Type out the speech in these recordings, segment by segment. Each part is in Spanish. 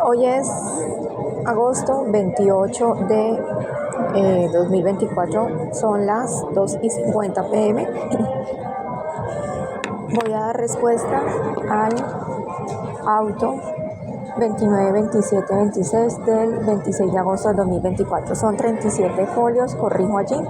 Hoy es agosto 28 de 2024, son las 2:50 p.m. Voy a dar respuesta al auto 29, 27, 26 del 26 de agosto del 2024. Son 37 folios, corrijo allí.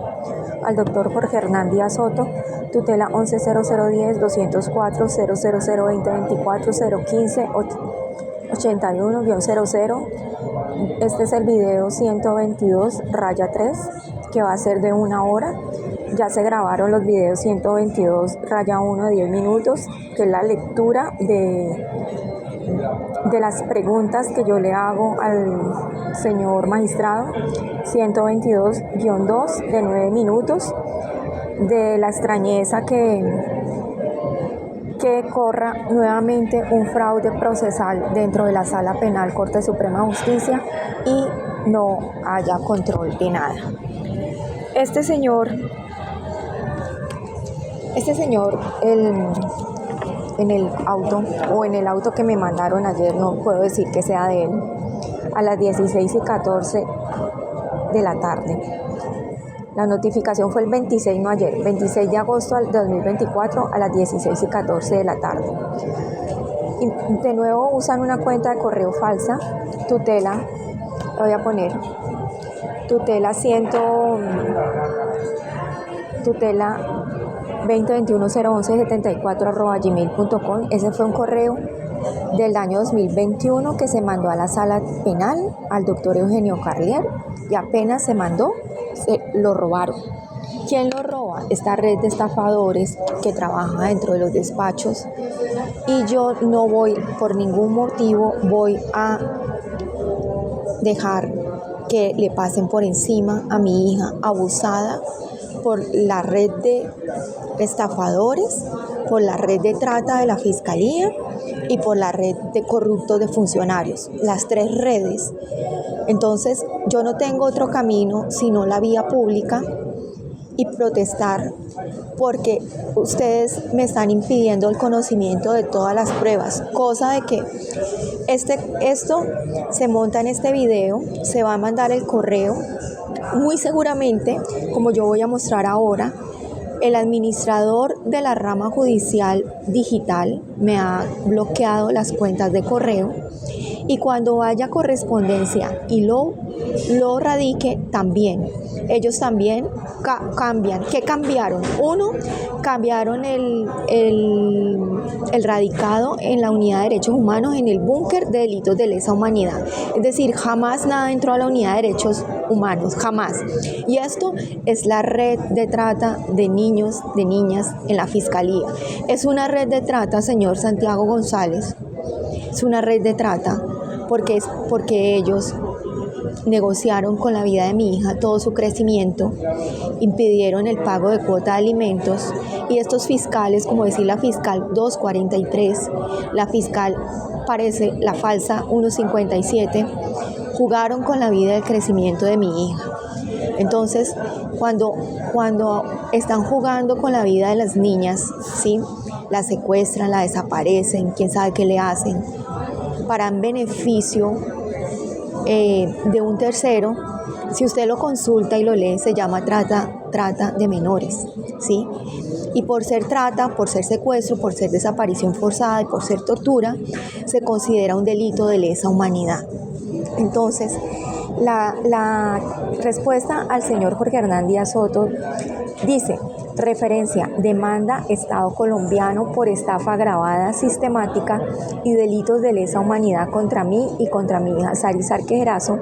Al doctor Jorge Hernán Díaz Soto, tutela 110010-204-00020-2015-81-00. Este es el video 122-3, que va a ser de 1 hora. Ya se grabaron los videos 122-1 de 10 minutos, que es la lectura de las preguntas que yo le hago al señor magistrado. 122-2 de 9 minutos, de la extrañeza que corra nuevamente un fraude procesal dentro de la Sala Penal Corte Suprema de Justicia y no haya control de nada. Este señor, en el auto que me mandaron ayer, no puedo decir que sea de él, a las 16:14 de la tarde. La notificación fue el 26, no ayer, 26 de agosto del 2024 a las 16:14 de la tarde. Y de nuevo usan una cuenta de correo falsa, tutela, voy a poner, tutela 2021-011-74@gmail.com. Ese fue un correo del año 2021 que se mandó a la sala penal al doctor Eugenio Carlier, y apenas se mandó, se lo robaron. ¿Quién lo roba? Esta red de estafadores que trabaja dentro de los despachos, y yo no voy, por ningún motivo, voy a dejar que le pasen por encima a mi hija abusada por la red de estafadores, por la red de trata de la Fiscalía y por la red de corruptos de funcionarios, las 3 redes. Entonces, yo no tengo otro camino sino la vía pública y protestar, porque ustedes me están impidiendo el conocimiento de todas las pruebas, cosa de que esto se monta en este video, se va a mandar el correo. Muy seguramente, como yo voy a mostrar ahora, el administrador de la rama judicial digital me ha bloqueado las cuentas de correo, y cuando vaya correspondencia y lo radique también, ellos también cambian. ¿Qué cambiaron? Uno, cambiaron el radicado en la unidad de derechos humanos en el búnker de delitos de lesa humanidad. Es decir, jamás nada entró a la unidad de derechos humanos, jamás. Y esto es la red de trata de niños, de niñas en la Fiscalía. Es una red de trata, señor Santiago González. Es una red de trata porque ellos negociaron con la vida de mi hija todo su crecimiento, impidieron el pago de cuota de alimentos, y estos fiscales, como decir la fiscal 243, la fiscal parece la falsa 157, jugaron con la vida y el crecimiento de mi hija. Entonces, cuando están jugando con la vida de las niñas, ¿sí?, la secuestran, la desaparecen, quién sabe qué le hacen, para un beneficio de un tercero. Si usted lo consulta y lo lee, se llama trata de menores, ¿sí? Y por ser trata, por ser secuestro, por ser desaparición forzada y por ser tortura, se considera un delito de lesa humanidad. Entonces, la respuesta al señor Jorge Hernán Díaz Soto dice: referencia, demanda Estado colombiano por estafa agravada sistemática y delitos de lesa humanidad contra mí y contra mi hija Saris Arquerazo,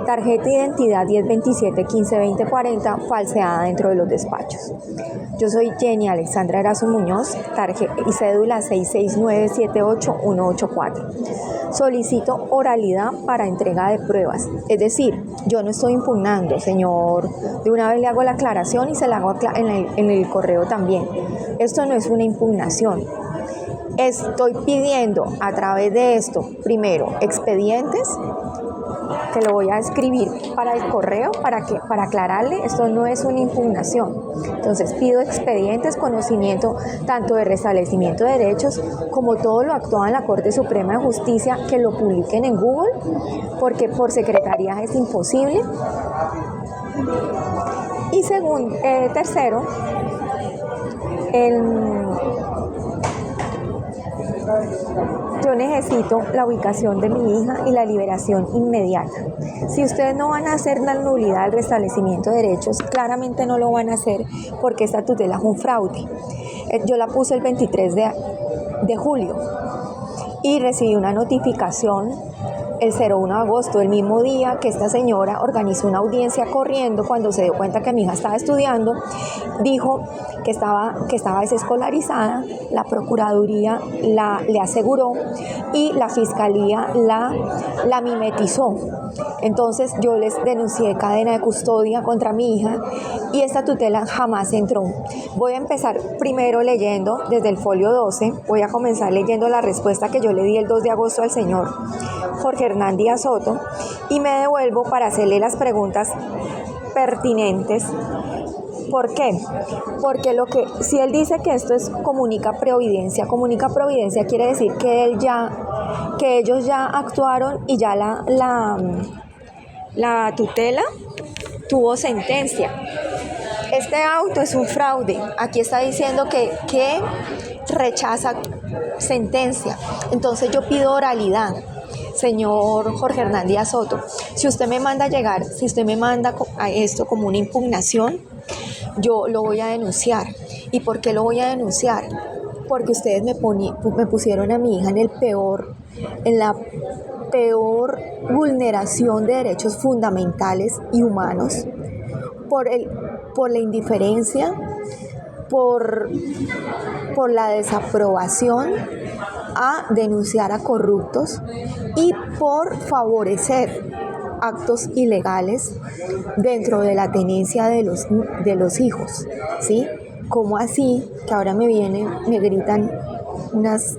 tarjeta de identidad 1027-152040, falseada dentro de los despachos. Yo soy Jenny Alexandra Erazo Muñoz, y cédula 669788184. Solicito oralidad para entrega de pruebas. Es decir, yo no estoy impugnando, señor. De una vez le hago la aclaración y se la hago en el correo también. Esto no es una impugnación. Estoy pidiendo a través de esto, primero, expedientes te lo voy a escribir para el correo para aclararle, esto no es una impugnación. Entonces pido expedientes, conocimiento tanto de restablecimiento de derechos como todo lo actuado en la Corte Suprema de Justicia, que lo publiquen en Google, porque por secretaría es imposible. Y tercero, yo necesito la ubicación de mi hija y la liberación inmediata. Si ustedes no van a hacer la nulidad del restablecimiento de derechos, claramente no lo van a hacer porque esta tutela es un fraude. Yo la puse el 23 de julio y recibí una notificación el 01 de agosto, el mismo día que esta señora organizó una audiencia corriendo cuando se dio cuenta que mi hija estaba estudiando. Dijo que estaba desescolarizada, la Procuraduría le aseguró y la Fiscalía la mimetizó. Entonces yo les denuncié cadena de custodia contra mi hija y esta tutela jamás entró. Voy a empezar primero leyendo desde el folio 12, voy a comenzar leyendo la respuesta que yo le di el 2 de agosto al señor Jorge Hernán Díaz Soto y me devuelvo para hacerle las preguntas pertinentes. ¿Por qué? Porque si él dice que esto es comunica providencia quiere decir que ellos ya actuaron y ya la tutela tuvo sentencia. Este auto es un fraude. Aquí está diciendo que rechaza sentencia. Entonces yo pido oralidad. Señor Jorge Hernán Díaz Soto, si usted me manda a esto como una impugnación, yo lo voy a denunciar. ¿Y por qué lo voy a denunciar? Porque ustedes me pusieron a mi hija en la peor vulneración de derechos fundamentales y humanos, por la indiferencia, por la desaprobación a denunciar a corruptos y por favorecer actos ilegales dentro de la tenencia de los hijos, ¿sí? ¿Cómo así? Que ahora me gritan unas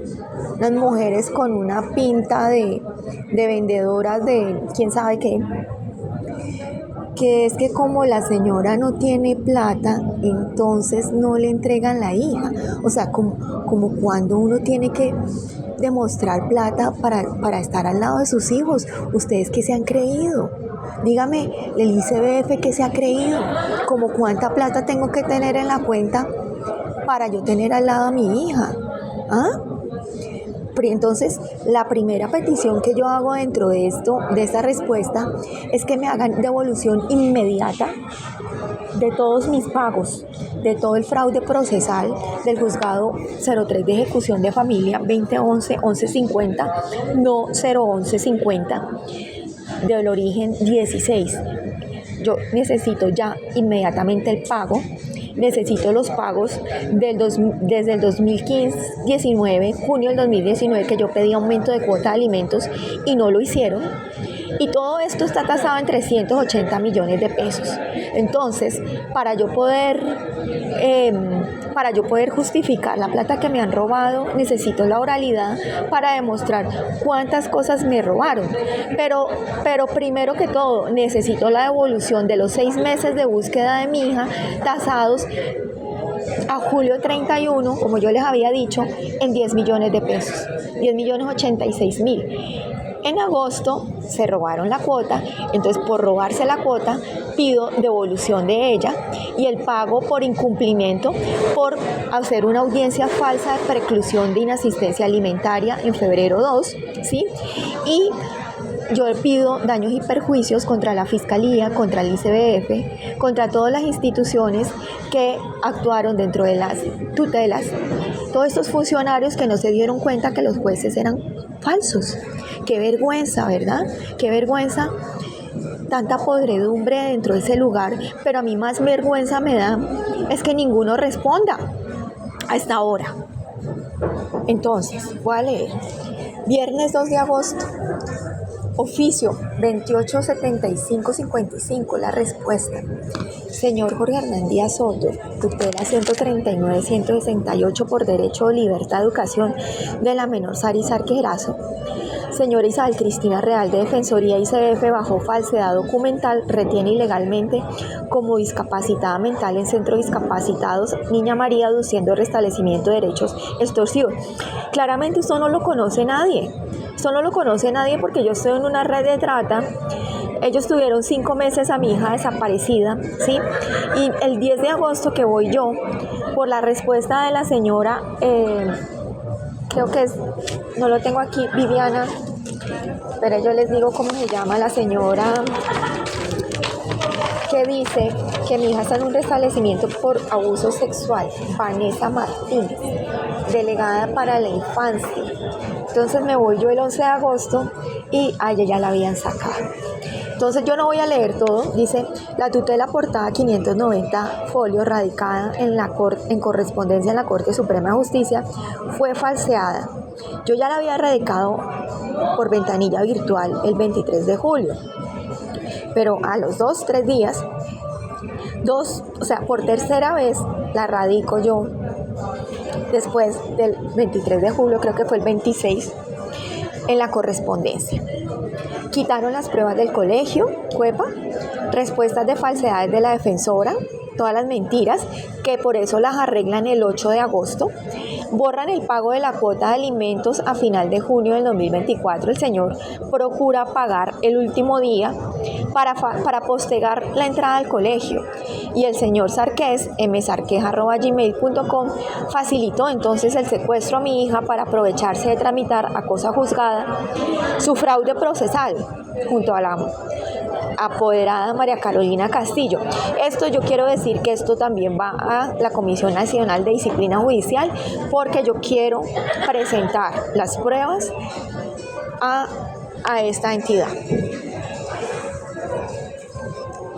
mujeres con una pinta de vendedoras de quién sabe qué, que es que como la señora no tiene plata, entonces no le entregan la hija. O sea, como cuando uno tiene que demostrar plata para estar al lado de sus hijos. ¿Ustedes qué se han creído? Dígame, el ICBF, ¿qué se ha creído? ¿Como cuánta plata tengo que tener en la cuenta para yo tener al lado a mi hija? ¿Ah? Entonces, la primera petición que yo hago dentro de esta respuesta, es que me hagan devolución inmediata de todos mis pagos, de todo el fraude procesal del juzgado 03 de ejecución de familia 2011-1150, no 01150, del origen 16. Yo necesito ya inmediatamente el pago. Necesito los pagos desde el 2019, junio del 2019, que yo pedí aumento de cuota de alimentos y no lo hicieron. Y todo esto está tasado en 380 millones de pesos. Entonces, para yo poder justificar la plata que me han robado, necesito la oralidad para demostrar cuántas cosas me robaron. Pero primero que todo, necesito la devolución de los 6 meses de búsqueda de mi hija, tasados a julio 31, como yo les había dicho, en 10 millones de pesos, 10.086.000. En agosto se robaron la cuota, entonces por robarse la cuota pido devolución de ella y el pago por incumplimiento por hacer una audiencia falsa de preclusión de inasistencia alimentaria en febrero 2, ¿sí? Y yo pido daños y perjuicios contra la Fiscalía, contra el ICBF, contra todas las instituciones que actuaron dentro de las tutelas, todos estos funcionarios que no se dieron cuenta que los jueces eran falsos. Qué vergüenza, ¿verdad? Qué vergüenza, tanta podredumbre dentro de ese lugar, pero a mí más vergüenza me da es que ninguno responda a esta hora. Entonces, voy a leer. Viernes 2 de agosto. Oficio 287555, la respuesta. Señor Jorge Hernán Díaz Soto, tutela 139-168 por derecho o libertad de educación de la menor Sari Sarque Erazo. Señora Isabel Cristina Real de Defensoría ICBF bajo falsedad documental retiene ilegalmente como discapacitada mental en centro de discapacitados Niña María aduciendo restablecimiento de derechos extorsivos. Claramente esto no lo conoce nadie. Esto no lo conoce nadie porque yo estoy en una red de trata. Ellos tuvieron 5 meses a mi hija desaparecida, ¿sí? Y el 10 de agosto que voy yo, por la respuesta de la señora, creo que es, no lo tengo aquí, Viviana, pero yo les digo cómo se llama la señora, que dice que mi hija está en un restablecimiento por abuso sexual, Vanessa Martínez, delegada para la infancia. Entonces me voy yo el 11 de agosto y a ella ya la habían sacado. Entonces yo no voy a leer todo. Dice, la tutela portada 590 folio radicada en correspondencia en la Corte Suprema de Justicia fue falseada. Yo ya la había radicado por ventanilla virtual el 23 de julio. Pero a los 2-3 días, por tercera vez la radico yo, después del 23 de julio, creo que fue el 26, en la correspondencia. Quitaron las pruebas del colegio, CUEPA, respuestas de falsedades de la defensora, todas las mentiras, que por eso las arreglan el 8 de agosto. Borran el pago de la cuota de alimentos a final de junio del 2024. El señor procura pagar el último día para postergar la entrada al colegio. Y el señor Sarqués, msarquez@gmail.com, facilitó entonces el secuestro a mi hija para aprovecharse de tramitar a cosa juzgada su fraude procesal junto a la apoderada María Carolina Castillo. Esto yo quiero decir que esto también va a la Comisión Nacional de Disciplina Judicial, porque yo quiero presentar las pruebas a esta entidad.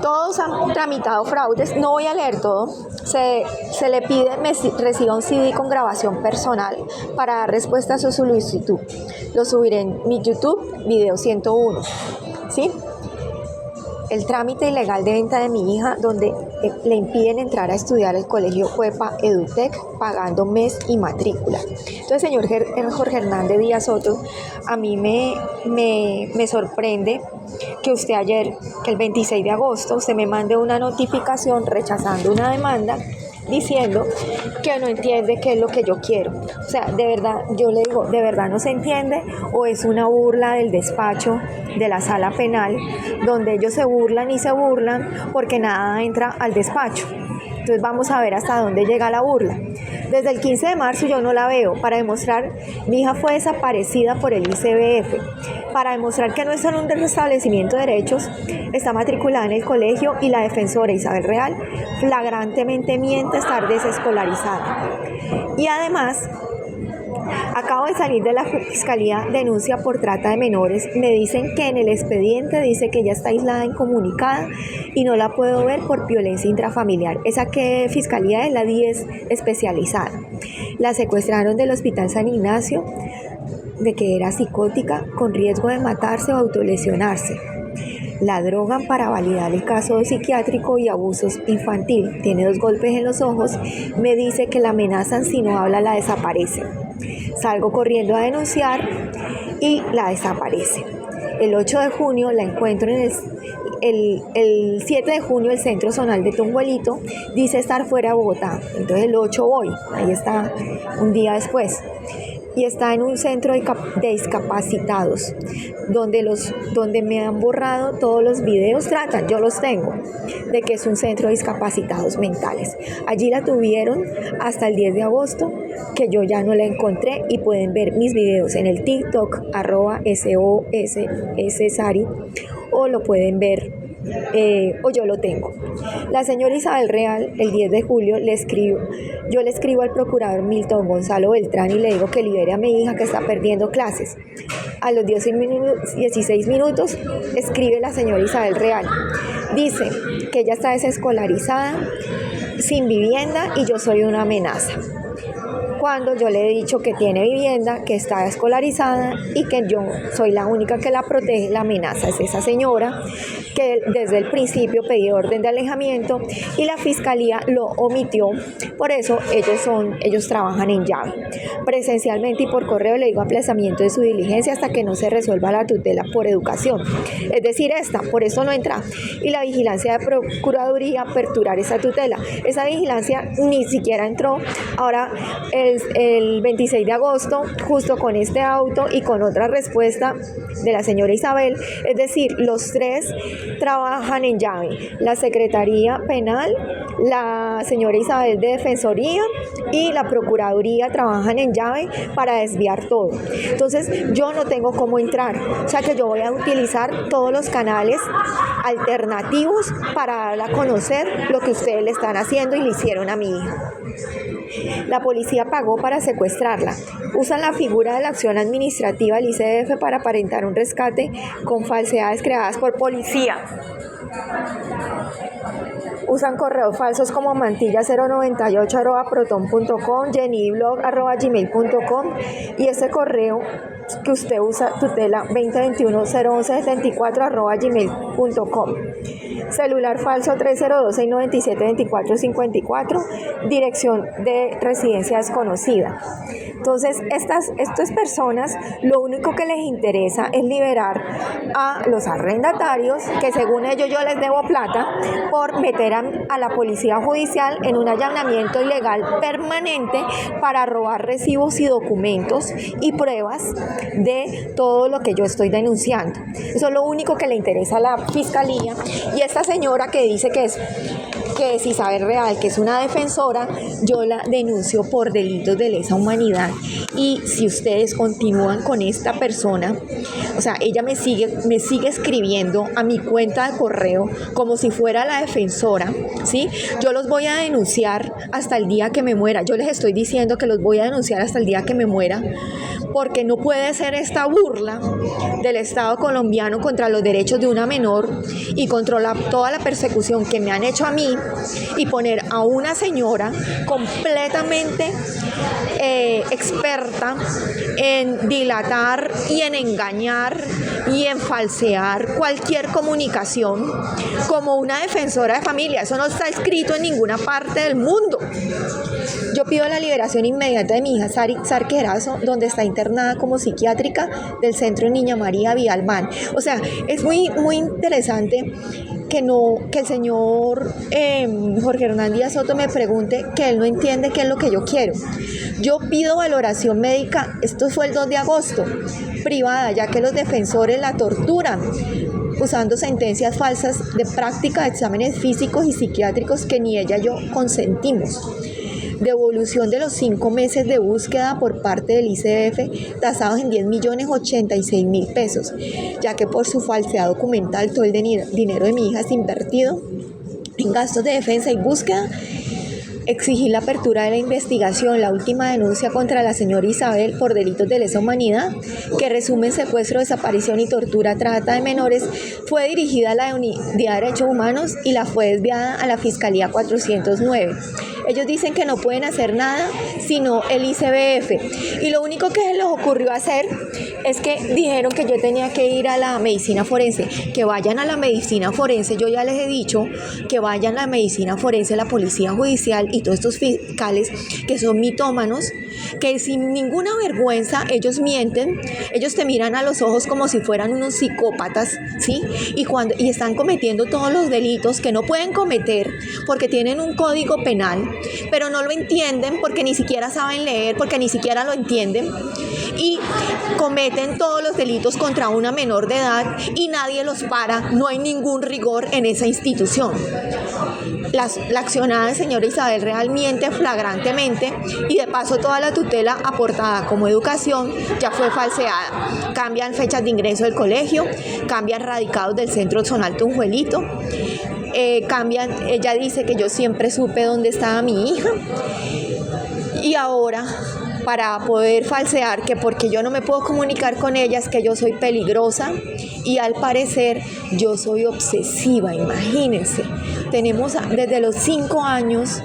Todos han tramitado fraudes, no voy a leer todo. Se le pide reciba un CD con grabación personal para dar respuesta a su solicitud. Lo subiré en mi YouTube, video 101, ¿sí? El trámite ilegal de venta de mi hija, donde le impiden entrar a estudiar el colegio CUEPA Edutec pagando mes y matrícula. Entonces, señor Jorge Hernández Díaz Soto, a mí me sorprende que usted ayer, que el 26 de agosto, usted me mande una notificación rechazando una demanda diciendo que no entiende qué es lo que yo quiero. O sea, de verdad, yo le digo, ¿de verdad no se entiende? ¿O es una burla del despacho de la sala penal, donde ellos se burlan y se burlan porque nada entra al despacho? Entonces vamos a ver hasta dónde llega la burla. Desde el 15 de marzo yo no la veo. Para demostrar, mi hija fue desaparecida por el ICBF. Para demostrar que no está en un restablecimiento de derechos, está matriculada en el colegio y la defensora Isabel Real flagrantemente miente estar desescolarizada. Y además, acabo de salir de la Fiscalía, denuncia por trata de menores. Me dicen que en el expediente dice que ella está aislada, incomunicada y no la puedo ver por violencia intrafamiliar. ¿Esa qué fiscalía es? La 10 especializada. La secuestraron del Hospital San Ignacio, de que era psicótica con riesgo de matarse o autolesionarse. La drogan para validar el caso psiquiátrico y abusos infantil. Tiene 2 golpes en los ojos. Me dice que la amenazan, si no habla la desaparece. Salgo corriendo a denunciar y la desaparece. El 8 de junio la encuentro en el 7 de junio el Centro Zonal de Tonguelito. Dice estar fuera de Bogotá. Entonces el 8 voy. Ahí está un día después. Y está en un centro de discapacitados, donde me han borrado todos los videos, yo los tengo, de que es un centro de discapacitados mentales. Allí la tuvieron hasta el 10 de agosto, que yo ya no la encontré, y pueden ver mis videos en el TikTok, @SOSSSari, o lo pueden ver, o yo lo tengo. La señora Isabel Real, el 10 de julio, yo le escribo al procurador Milton Gonzalo Beltrán y le digo que libere a mi hija que está perdiendo clases. A los 16 minutos escribe la señora Isabel Real. Dice que ella está desescolarizada, sin vivienda y yo soy una amenaza. Cuando yo le he dicho que tiene vivienda, que está escolarizada y que yo soy la única que la protege, la amenaza es esa señora. que desde el principio pedía orden de alejamiento y la fiscalía lo omitió. Por eso ellos trabajan en llave. Presencialmente y por correo le digo aplazamiento de su diligencia hasta que no se resuelva la tutela por educación. Es decir, por eso no entra. Y la vigilancia de Procuraduría aperturar esa tutela. Esa vigilancia ni siquiera entró. Ahora, el 26 de agosto, justo con este auto y con otra respuesta de la señora Isabel, es decir, los tres trabajan en llave. La Secretaría Penal, la señora Isabel de Defensoría y la Procuraduría trabajan en llave para desviar todo. Entonces, yo no tengo cómo entrar. O sea que yo voy a utilizar todos los canales alternativos para dar a conocer lo que ustedes le están haciendo y le hicieron a mi hija. La policía pagó para secuestrarla. Usan la figura de la acción administrativa del ICF para aparentar un rescate con falsedades creadas por policía. Usan correos falsos como mantilla098@proton.com, jennyblog@gmail.com y ese correo que usted usa, tutela 2021-011-74@gmail.com. Celular falso 302-697-2454, dirección de residencia desconocida. Entonces, estas personas lo único que les interesa es liberar a los arrendatarios, que según ellos yo les debo plata, por meter a la policía judicial en un allanamiento ilegal permanente para robar recibos y documentos y pruebas de todo lo que yo estoy denunciando. Eso es lo único que le interesa a la fiscalía. Y esta señora que dice que es Isabel Real, que es una defensora, yo la denuncio por delitos de lesa humanidad. Y si ustedes continúan con esta persona, o sea, ella me sigue escribiendo a mi cuenta de correo como si fuera la defensora, ¿sí? Yo los voy a denunciar hasta el día que me muera. Yo les estoy diciendo que los voy a denunciar hasta el día que me muera, porque no puede ser esta burla del Estado colombiano contra los derechos de una menor y contra toda la persecución que me han hecho a mí, y poner a una señora completamente experta en dilatar y en engañar y en falsear cualquier comunicación como una defensora de familia. Eso no está escrito en ninguna parte del mundo. Yo pido la liberación inmediata de mi hija Sarque Erazo, donde está internada como psiquiátrica del Centro Niña María Vialmán. O sea, es muy, muy interesante que el señor Jorge Hernán Díaz Soto me pregunte que él no entiende qué es lo que yo quiero. Yo pido valoración médica, esto fue el 2 de agosto, privada, ya que los defensores la torturan usando sentencias falsas de práctica de exámenes físicos y psiquiátricos que ni ella y yo consentimos. Devolución de los 5 meses de búsqueda por parte del ICF, tasados en 10.086.000 pesos, ya que por su falsedad documental todo el dinero de mi hija es invertido en gastos de defensa y búsqueda. Exigir la apertura de la investigación, la última denuncia contra la señora Isabel por delitos de lesa humanidad, que resumen secuestro, desaparición y tortura, trata de menores, fue dirigida a la Unidad de Derechos Humanos y la fue desviada a la Fiscalía 409. Ellos dicen que no pueden hacer nada sino el ICBF, y lo único que se les ocurrió hacer es que dijeron que yo tenía que ir a la medicina forense, que vayan a la medicina forense. Yo ya les he dicho que vayan a la medicina forense, la policía judicial y todos estos fiscales que son mitómanos, que sin ninguna vergüenza ellos mienten, ellos te miran a los ojos como si fueran unos psicópatas, ¿sí? Y están cometiendo todos los delitos que no pueden cometer porque tienen un código penal, pero no lo entienden porque ni siquiera saben leer, porque ni siquiera lo entienden, y cometen todos los delitos contra una menor de edad y nadie los para, no hay ningún rigor en esa institución. La accionada de señora Isabel Real miente flagrantemente, y de paso toda la tutela aportada como educación ya fue falseada. Cambian fechas de ingreso del colegio, cambian radicados del centro zonal Tunjuelito, ella dice que yo siempre supe dónde estaba mi hija, y ahora para poder falsear que porque yo no me puedo comunicar con ella es que yo soy peligrosa, y al parecer yo soy obsesiva. Imagínense, tenemos desde los 5 años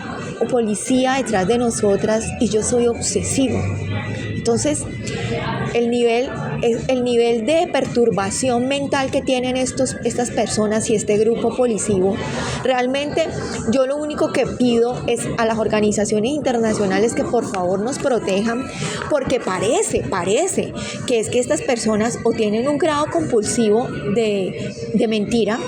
policía detrás de nosotras y yo soy obsesivo. Entonces, el nivel de perturbación mental que tienen estas personas y este grupo policivo. Realmente yo lo único que pido es a las organizaciones internacionales que por favor nos protejan, porque parece que es que estas personas o tienen un grado compulsivo de mentira,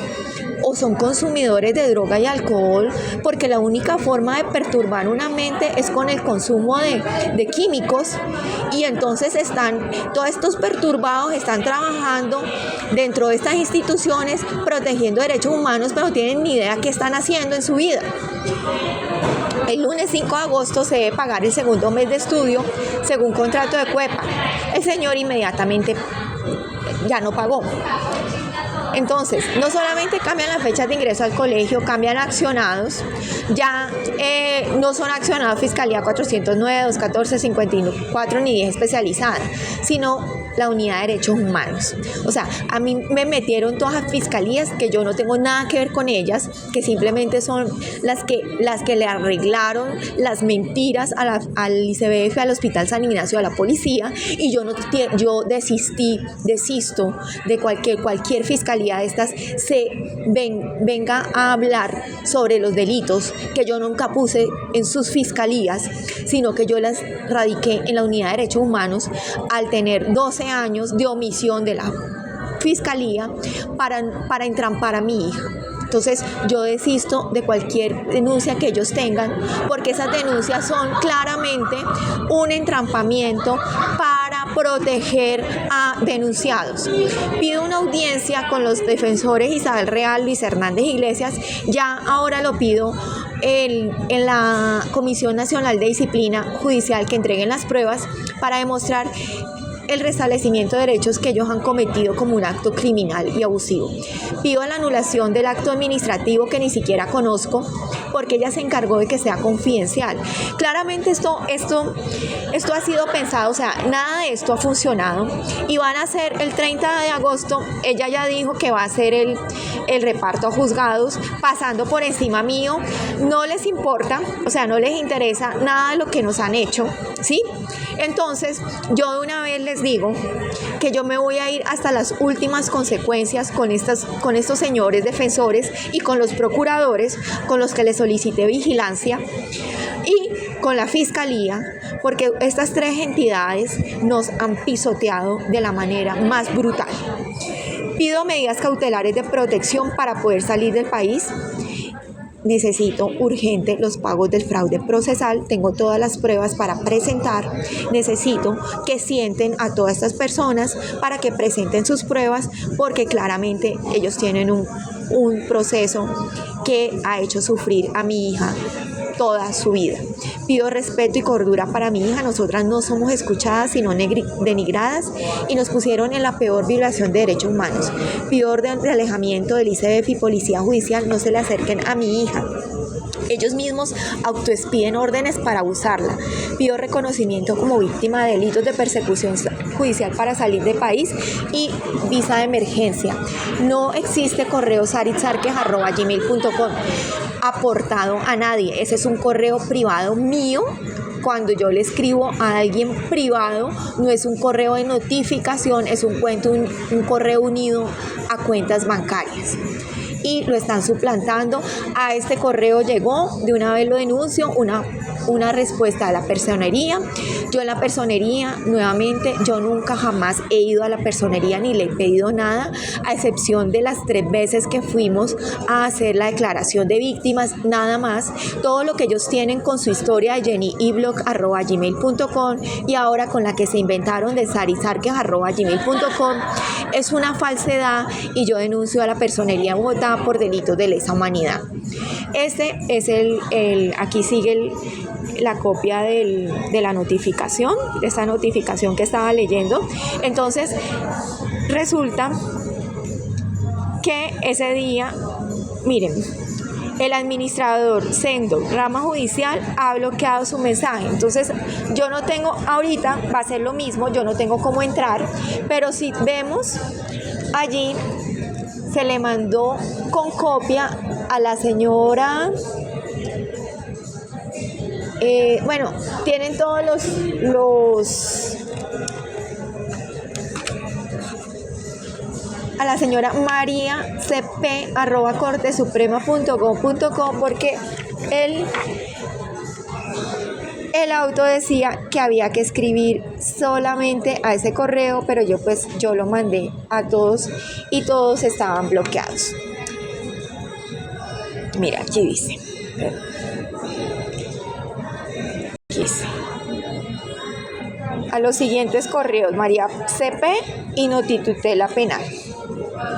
o son consumidores de droga y alcohol, porque la única forma de perturbar una mente es con el consumo de químicos, y entonces todos estos perturbados están trabajando dentro de estas instituciones protegiendo derechos humanos, pero no tienen ni idea qué están haciendo en su vida. El lunes 5 de agosto se debe pagar el segundo mes de estudio según contrato de CUEPA. El señor inmediatamente ya no pagó. Entonces, no solamente cambian las fechas de ingreso al colegio, cambian accionados, ya no son accionados Fiscalía 409, 214, 54 ni 10 especializada, sino la Unidad de Derechos Humanos. O sea, a mí me metieron todas las fiscalías que yo no tengo nada que ver con ellas, que simplemente son las que le arreglaron las mentiras al ICBF, al Hospital San Ignacio, a la policía, y yo desisto de cualquier fiscalía de estas venga a hablar sobre los delitos que yo nunca puse en sus fiscalías, sino que yo las radiqué en la Unidad de Derechos Humanos al tener 12 años de omisión de la fiscalía para entrampar a mi hija. Entonces yo desisto de cualquier denuncia que ellos tengan, porque esas denuncias son claramente un entrampamiento para proteger a denunciados. Pido una audiencia con los defensores Isabel Real, Luis Hernández Iglesias, ya ahora lo pido en la Comisión Nacional de Disciplina Judicial, que entreguen las pruebas para demostrar el restablecimiento de derechos que ellos han cometido como un acto criminal y abusivo. Pido la anulación del acto administrativo que ni siquiera conozco, porque ella se encargó de que sea confidencial. Claramente esto ha sido pensado, o sea, nada de esto ha funcionado, y van a hacer el 30 de agosto, ella ya dijo que va a hacer el reparto a juzgados, pasando por encima mío. No les importa, o sea, no les interesa nada de lo que nos han hecho, ¿sí? Entonces, yo de una vez les digo que yo me voy a ir hasta las últimas consecuencias con estos señores defensores y con los procuradores con los que les solicité vigilancia, y con la fiscalía, porque estas tres entidades nos han pisoteado de la manera más brutal. Pido medidas cautelares de protección para poder salir del país. Necesito urgente los pagos del fraude procesal, tengo todas las pruebas para presentar, necesito que sienten a todas estas personas para que presenten sus pruebas, porque claramente ellos tienen un proceso que ha hecho sufrir a mi hija toda su vida. Pido respeto y cordura para mi hija. Nosotras no somos escuchadas, sino denigradas, y nos pusieron en la peor violación de derechos humanos. Pido orden de alejamiento del ICBF y Policía Judicial, no se le acerquen a mi hija. Ellos mismos autoexpiden órdenes para abusarla. Pido reconocimiento como víctima de delitos de persecución judicial para salir del país y visa de emergencia. No existe correo saritzarques@gmail.com aportado a nadie. Ese es un correo privado mío. Cuando yo le escribo a alguien privado, no es un correo de notificación, es un correo unido a cuentas bancarias. Y lo están suplantando. A este correo llegó, de una vez lo denuncio, una respuesta de la personería. Yo en la personería, nuevamente, yo nunca jamás he ido a la personería ni le he pedido nada, a excepción de las 3 veces que fuimos a hacer la declaración de víctimas, nada más. Todo lo que ellos tienen con su historia de jennieblog@gmail.com y ahora con la que se inventaron de sarizarques@gmail.com es una falsedad, y yo denuncio a la personería de Bogotá por delitos de lesa humanidad. Este es aquí sigue la copia de la notificación, de esa notificación que estaba leyendo. Entonces, resulta que ese día, miren, el administrador Sendo, rama judicial, ha bloqueado su mensaje. Entonces, yo no tengo, ahorita va a ser lo mismo, yo no tengo cómo entrar, pero si vemos allí, se le mandó con copia a la señora. Bueno, tienen todos a la señora mariacp@cortesuprema.gov.co porque el auto decía que había que escribir solamente a ese correo, pero yo lo mandé a todos y todos estaban bloqueados. Mira, aquí dice. Aquí dice. A los siguientes correos, María CP y Notitutela Penal.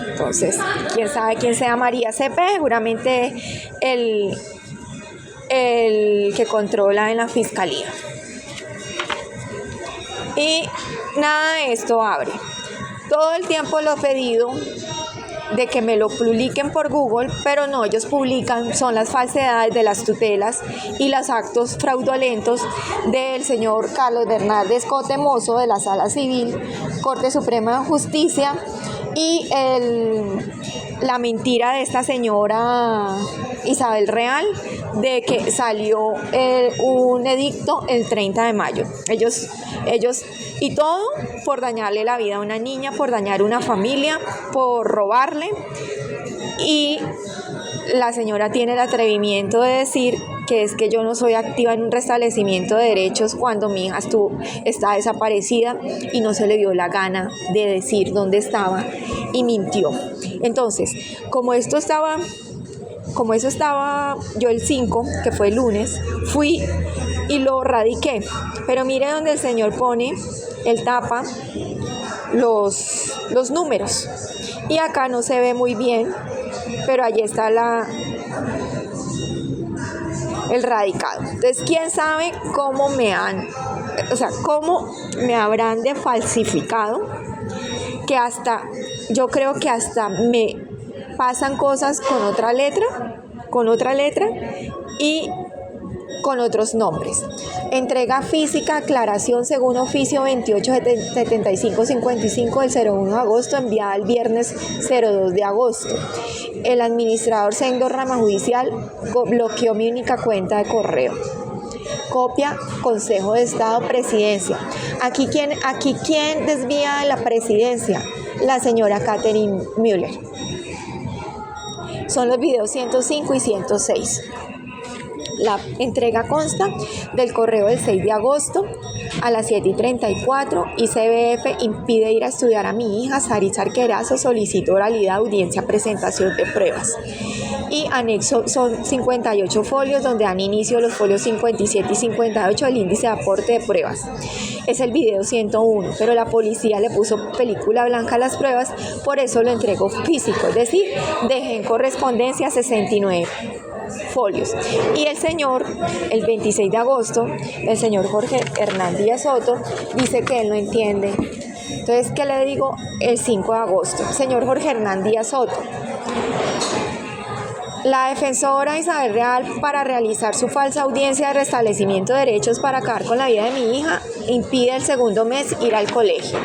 Entonces, quién sabe quién sea María CP, seguramente el que controla en la fiscalía. Y nada de esto abre. Todo el tiempo lo he pedido de que me lo publiquen por Google, pero no, ellos publican, son las falsedades de las tutelas y los actos fraudulentos del señor Carlos Bernaldez Cote Mozo de la Sala Civil, Corte Suprema de Justicia, y la mentira de esta señora Isabel Real de que salió un edicto el 30 de mayo. Ellos, y todo por dañarle la vida a una niña, por dañar una familia, por robarle. Y la señora tiene el atrevimiento de decir que es que yo no soy activa en un restablecimiento de derechos cuando mi hija está desaparecida y no se le dio la gana de decir dónde estaba y mintió. Entonces, como eso estaba yo el 5, que fue el lunes, fui y lo radiqué. Pero mire donde el señor pone, él tapa los números. Y acá no se ve muy bien, pero allí está el radicado. Entonces, ¿quién sabe cómo cómo me habrán de falsificado? Que yo creo que hasta me pasan cosas con otra letra y con otros nombres. Entrega física, aclaración según oficio 287555 del 01 de agosto, enviada el viernes 02 de agosto. El administrador Sendo Rama Judicial bloqueó mi única cuenta de correo. Copia, Consejo de Estado, Presidencia. Aquí quién desvía de la presidencia, la señora Catherine Müller. Son los videos 105 y 106. La entrega consta del correo del 6 de agosto a las 7:34 y CBF impide ir a estudiar a mi hija Saris Arquerazo, solicito oralidad, audiencia, presentación de pruebas. Y anexo son 58 folios donde dan inicio los folios 57 y 58 del índice de aporte de pruebas. Es el video 101, pero la policía le puso película blanca a las pruebas, por eso lo entregó físico, es decir, dejé en correspondencia 69 folios. Y el señor, el 26 de agosto, el señor Jorge Hernán Díaz Soto dice que él no entiende. Entonces, ¿qué le digo? El 5 de agosto, señor Jorge Hernán Díaz Soto, la defensora Isabel Real, para realizar su falsa audiencia de restablecimiento de derechos para acabar con la vida de mi hija, impide el segundo mes ir al colegio.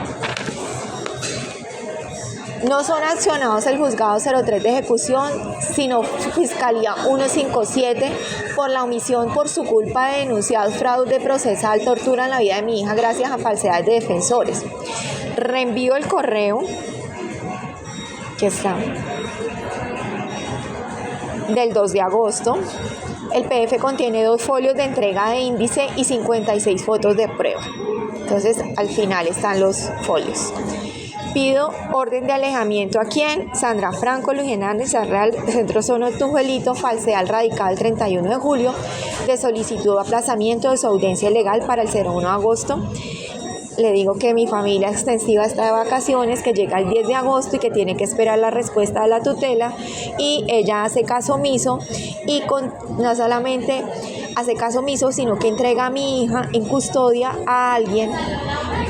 No son accionados el juzgado 03 de ejecución, sino Fiscalía 157 por la omisión por su culpa de denunciados fraude procesal, tortura en la vida de mi hija gracias a falsedades de defensores. Reenvío el correo, que está, del 2 de agosto. El PDF contiene 2 folios de entrega de índice y 56 fotos de prueba. Entonces, al final están los folios. Pido orden de alejamiento a quién: Sandra Franco, Luis Hernández Real, Centro Zona Tujuelito, falsedad radical el 31 de julio, de solicitud de aplazamiento de su audiencia legal para el 01 de agosto. Le digo que mi familia extensiva está de vacaciones, que llega el 10 de agosto y que tiene que esperar la respuesta de la tutela, y ella hace caso omiso y no solamente hace caso omiso, sino que entrega a mi hija en custodia a alguien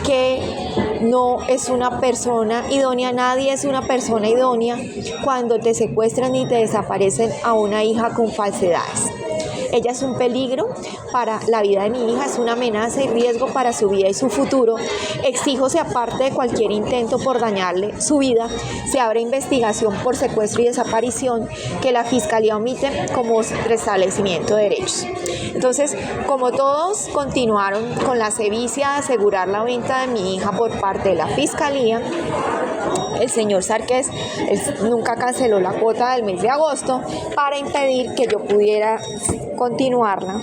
que no es una persona idónea. Nadie es una persona idónea cuando te secuestran y te desaparecen a una hija con falsedades. Ella es un peligro para la vida de mi hija, es una amenaza y riesgo para su vida y su futuro. Exijo se aparte de cualquier intento por dañarle su vida, se abre investigación por secuestro y desaparición que la Fiscalía omite como restablecimiento de derechos. Entonces, como todos continuaron con la sevicia de asegurar la venta de mi hija por parte de la Fiscalía, el señor Sarkés él nunca canceló la cuota del mes de agosto para impedir que yo pudiera continuarla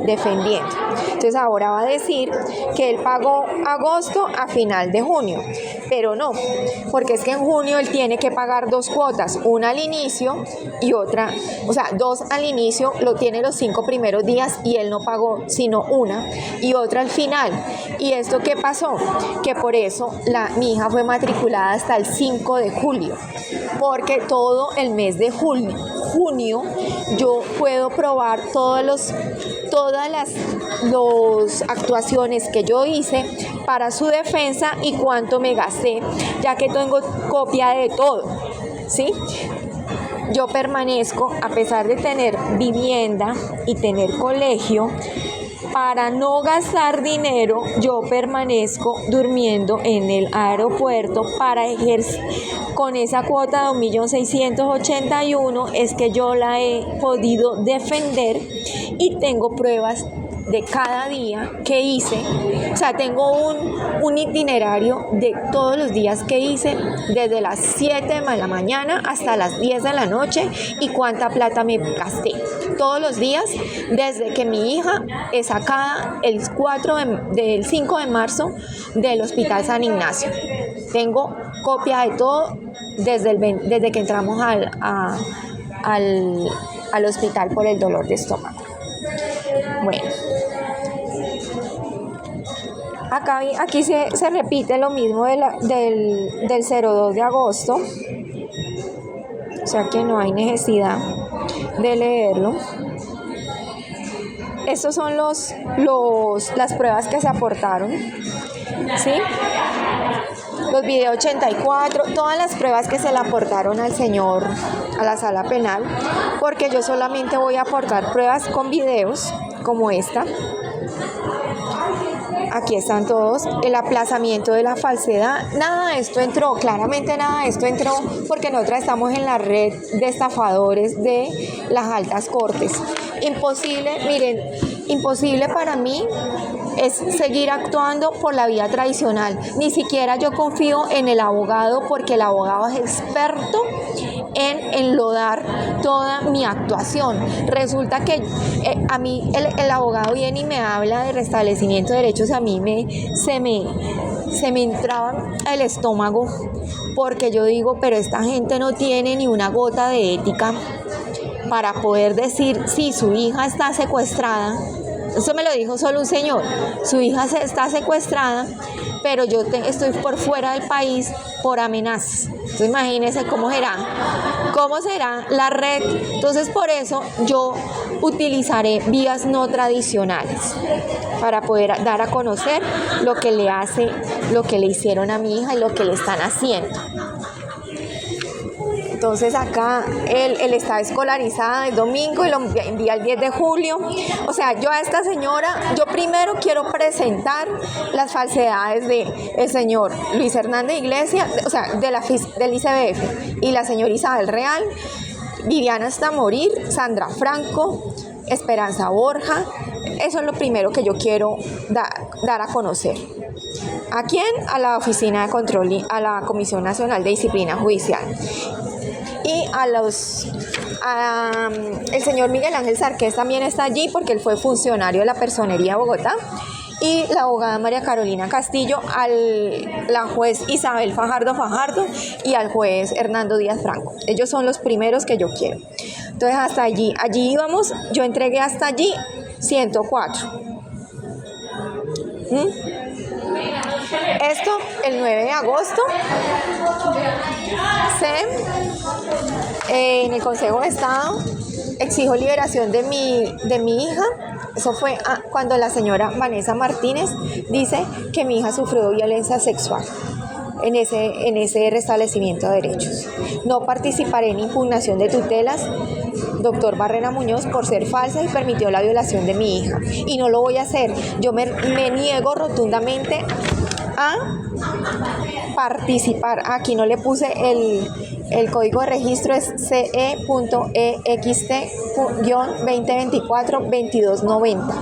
defendiendo. Entonces ahora va a decir que él pagó agosto a final de junio, pero no, porque es que en junio él tiene que pagar dos cuotas, una al inicio y otra, o sea, dos al inicio, lo tiene los 5 primeros días y él no pagó sino una y otra al final. ¿Y esto qué pasó? Que por eso mi hija fue matriculada hasta el 5 de julio, porque todo el mes de junio yo puedo probar todas las actuaciones que yo hice para su defensa y cuánto me gasté, ya que tengo copia de todo, ¿sí? Yo permanezco, a pesar de tener vivienda y tener colegio, para no gastar dinero, yo permanezco durmiendo en el aeropuerto para ejercer con esa cuota de 1.681.000 es que yo la he podido defender y tengo pruebas de cada día que hice, o sea, tengo un itinerario de todos los días que hice, desde las 7 de la mañana hasta las 10 de la noche y cuánta plata me gasté, todos los días, desde que mi hija es sacada el 5 de marzo del Hospital San Ignacio. Tengo copia de todo desde que entramos al hospital por el dolor de estómago. Bueno, aquí se repite lo mismo del 02 de agosto, o sea que no hay necesidad de leerlo. Estos son las pruebas que se aportaron, ¿sí? Los videos 84, todas las pruebas que se le aportaron al señor a la sala penal, porque yo solamente voy a aportar pruebas con videos como esta. Aquí están todos, el aplazamiento de la falsedad, nada de esto entró, claramente nada de esto entró porque nosotras estamos en la red de estafadores de las altas cortes. Imposible, miren, imposible para mí es seguir actuando por la vía tradicional. Ni siquiera yo confío en el abogado porque el abogado es experto en enlodar toda mi actuación. Resulta que a mí el abogado viene y me habla de restablecimiento de derechos y a mí se me entraba el estómago porque yo digo, pero esta gente no tiene ni una gota de ética para poder decir si su hija está secuestrada. Eso me lo dijo solo un señor, su hija está secuestrada, pero yo estoy por fuera del país por amenazas. Entonces imagínense cómo será la red. Entonces por eso yo utilizaré vías no tradicionales para poder dar a conocer lo que le hicieron a mi hija y lo que le están haciendo. Entonces acá él está escolarizada el domingo y lo envía el 10 de julio. O sea, yo a esta señora, yo primero quiero presentar las falsedades del señor Luis Hernández Iglesias, o sea, del ICBF, y la señora Isabel Real, Viviana hasta morir, Sandra Franco, Esperanza Borja. Eso es lo primero que yo quiero dar a conocer. ¿A quién? A la Oficina de Control, a la Comisión Nacional de Disciplina Judicial. Y el señor Miguel Ángel Sarkés también está allí porque él fue funcionario de la Personería de Bogotá. Y la abogada María Carolina Castillo, la juez Isabel Fajardo y al juez Hernando Díaz Franco. Ellos son los primeros que yo quiero. Entonces hasta allí íbamos, yo entregué hasta allí 104. Esto, el 9 de agosto, en el Consejo de Estado, exijo liberación de mi hija. Eso fue cuando la señora Vanessa Martínez dice que mi hija sufrió violencia sexual en ese restablecimiento de derechos. No participaré en impugnación de tutelas, doctor Barrera Muñoz, por ser falsa y permitió la violación de mi hija. Y no lo voy a hacer. Yo me niego rotundamente a participar. Aquí no le puse el código de registro, es CE.EXT-2024-2290